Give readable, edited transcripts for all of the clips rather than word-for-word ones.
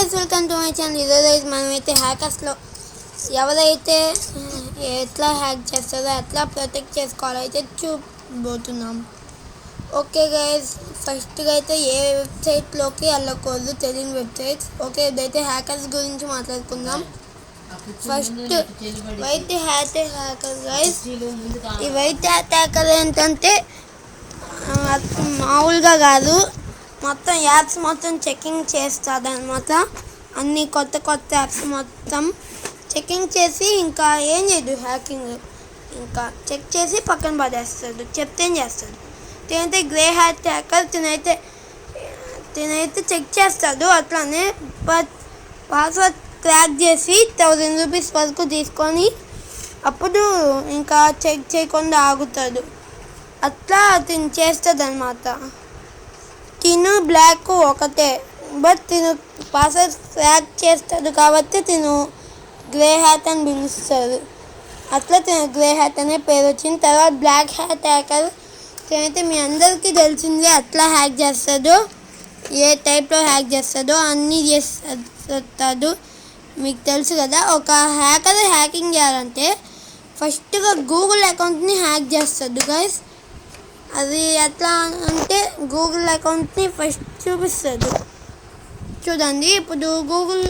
Guys, welcome to my channel. ఈరోజు మనమైతే హ్యాకర్స్లో ఎవరైతే ఎట్లా హ్యాక్ చేస్తారో ఎట్లా ప్రొటెక్ట్ చేసుకోవాలో అయితే చూడబోతున్నాం. ఓకే గైస్, ఫస్ట్గా అయితే ఏ వెబ్సైట్లోకి వెళ్ళకూడదు, తెలియని వెబ్సైట్స్. ఓకే, ఇదైతే హ్యాకర్స్ గురించి మాట్లాడుకుందాం. First white hat hacker guys. ఈ వైట్ హ్యాట్ హ్యాకర్ ఏంటంటే మామూలుగా కాదు, మొత్తం యాప్స్ మొత్తం చెకింగ్ చేస్తుంది అనమాట. అన్ని కొత్త యాప్స్ మొత్తం చెకింగ్ చేసి ఇంకా ఏం చేయదు, హ్యాకింగ్ ఇంకా చెక్ చేసి పక్కన పడేస్తాడు, చెప్తే చేస్తాడు. తినైతే గ్రే హ్యాట్ హ్యాకర్, తినైతే చెక్ చేస్తాడు అట్లానే, బట్ పాస్వర్డ్ క్రాక్ చేసి 1000 రూపీస్ వరకు తీసుకొని అప్పుడు ఇంకా చెక్ చేయకుండా ఆగుతాడు. అట్లా తిను చేస్తుంది అనమాట. తిను బ్లాక్ ఒకటే, బట్ తిను పాస్వర్డ్ క్రాక్ చేస్తాడు కాబట్టి తిను గ్రే హ్యాట్ అని పిలుస్తారు. అట్లా తిను గ్రే హ్యాట్ అనే పేరు వచ్చింది. తర్వాత బ్లాక్ హ్యాట్ హ్యాకర్, తినైతే మీ అందరికీ తెలిసిందే అట్లా హ్యాక్ చేస్తాడు. ఏ టైప్లో హ్యాక్ చేస్తాడో అన్నీ చేస్తాడు, మీకు తెలుసు కదా. ఒక హ్యాకర్ హ్యాకింగ్ చేయాలంటే ఫస్ట్గా గూగుల్ అకౌంట్ని హ్యాక్ చేస్తాడు గైస్. అది ఎట్లా అంటే గూగుల్ అకౌంట్ని ఫస్ట్ చూపిస్తుంది చూడండి. ఇప్పుడు గూగుల్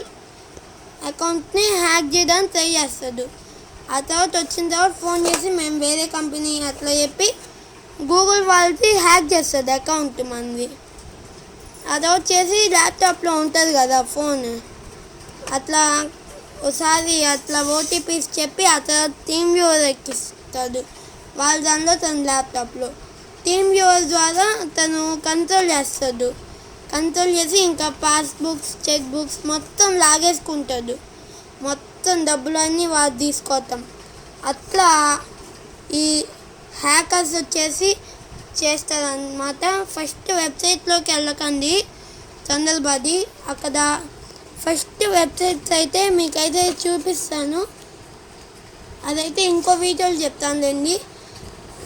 అకౌంట్ని హ్యాక్ చేయడానికి ట్రై చేస్తాడు. ఆ తర్వాత వచ్చిన తర్వాత ఫోన్ చేసి మేము వేరే కంపెనీ అట్లా చెప్పి గూగుల్ వాళ్ళకి హ్యాక్ చేస్తుంది అకౌంట్ మనది. ఆ తర్వాత చేసి ల్యాప్టాప్లో ఉంటుంది కదా ఫోన్, అట్లా ఒకసారి అట్లా ఓటీపీస్ చెప్పి ఆ తర్వాత టీమ్ వ్యూవర్ ఎక్కిస్తాడు వాళ్ళ దానిలో తన ల్యాప్టాప్లో. టీమ్ వ్యూవర్ ద్వారా తను కంట్రోల్ చేస్తాడు. కంట్రోల్ చేసి ఇంకా పాస్బుక్స్, చెక్ బుక్స్ మొత్తం లాగేసుకుంటాడు. మొత్తం డబ్బులన్నీ వాడు తీసుకోవటం. అట్లా ఈ హ్యాకర్స్ వచ్చేసి చేస్తారన్నమాట. ఫస్ట్ వెబ్సైట్లోకి వెళ్ళకండి, తొందరపడి. అక్కడ ఫస్ట్ వెబ్సైట్స్ అయితే మీకైతే చూపిస్తాను, అదైతే ఇంకో వీడియోలు చెప్తానులేండి.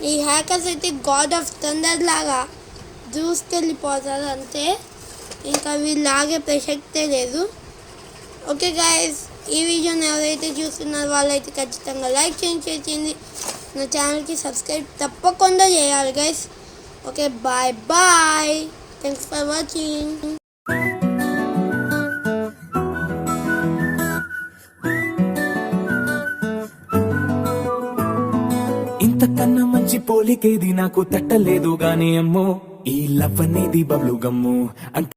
ఈ హ్యాకర్స్ అయితే గాడ్ ఆఫ్ థండర్ లాగా దూసుకెళ్ళిపోతారు అంతే, ఇంకా వీళ్ళు ఆగే ప్రసక్తే లేదు. ఓకే గైస్, ఈ వీడియోని ఎవరైతే చూస్తున్నారో వాళ్ళైతే ఖచ్చితంగా లైక్ చేయండి, నా ఛానల్కి సబ్స్క్రైబ్ తప్పకుండా చేయాలి guys. Okay, bye bye, thanks for watching. ఇంతకన్నా మంచి పోలికేది నాకు తట్టలేదు గానీ అమ్మో, ఈ లవ్ అనేది బబ్లు గమ్ము అంటే